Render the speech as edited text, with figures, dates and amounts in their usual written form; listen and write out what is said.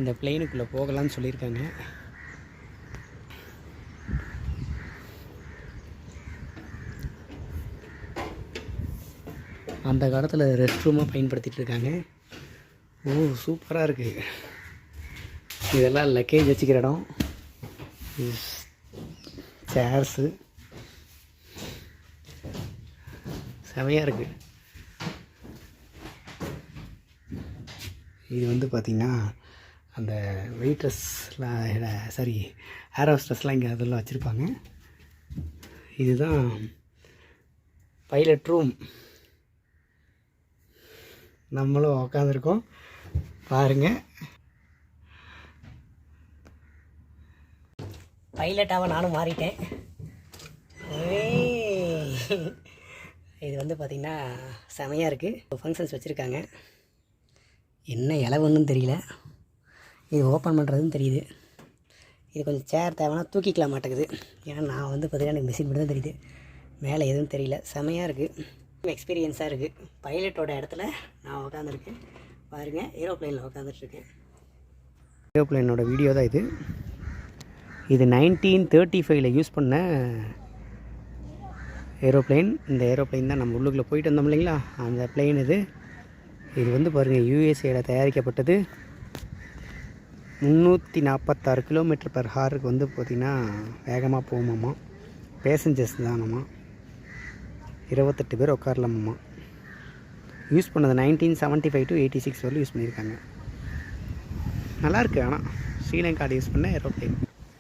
இந்த பிளெயினுக்குள்ளே போகலான்னு சொல்லியிருக்காங்க. அந்த காலத்தில் ரெஸ்ட் ரூமாக பயன்படுத்திகிட்டு இருக்காங்க. சூப்பராக இருக்குது. இதெல்லாம் லக்கேஜ் வச்சுக்கிற இடம். சேர்ஸு செமையாக இருக்குது. இது வந்து பார்த்திங்கன்னா அந்த வெயிட்ரஸ்லாம் ஏர் ஹோஸ்டஸ்லாம் இங்கே அதெல்லாம் வச்சுருப்பாங்க. இதுதான் பைலட் ரூம். நம்மளும் உக்காந்துருக்கோம் பாருங்கள். பைலட்டாக நானும் மாறிட்டேன். இது வந்து பார்த்திங்கன்னா செமையாக இருக்குது. ஃபங்க்ஷன்ஸ் வச்சுருக்காங்க. என்ன இலவுன்னு தெரியல. இது ஓப்பன் பண்ணுறதுன்னு தெரியுது. இது கொஞ்சம் சேர் தேவைன்னா தூக்கிக்கலாம் மாட்டேங்குது. ஏன்னா நான் வந்து பார்த்திங்கன்னா எனக்கு மிஷின் மட்டும் தான் தெரியுது. மேலே எதுவும் தெரியல. செமையாக இருக்குது. எக்ஸ்பீரியன்ஸாக இருக்குது. பைலட்டோட இடத்துல நான் உட்காந்துருக்கேன் பாருங்கள். ஏரோப்ளைனில் உட்காந்துட்ருக்கேன். ஏரோப்ளைனோட வீடியோ தான் இது. இது 1935 யூஸ் பண்ண ஏரோப்ளைன். இந்த ஏரோப்ளைன் தான் நம்ம உள்ளுக்குள்ளே போயிட்டு வந்தோம் இல்லைங்களா, அந்த பிளெயின் இது. இது வந்து பாருங்கள் யூஎஸ்ஏயில் தயாரிக்கப்பட்டது. 346 km/h வந்து பார்த்திங்கன்னா வேகமாக போகுமாம்மா. பேசஞ்சர்ஸ் தானம்மா. 28 பேர் உட்காரலாமாம்மா. யூஸ் பண்ணது 1975 to 86 வரலும் யூஸ் பண்ணியிருக்காங்க. நல்லாயிருக்கு. ஆனால் ஸ்ரீலங்காவில் யூஸ் பண்ண ஏரோப்ளைன்.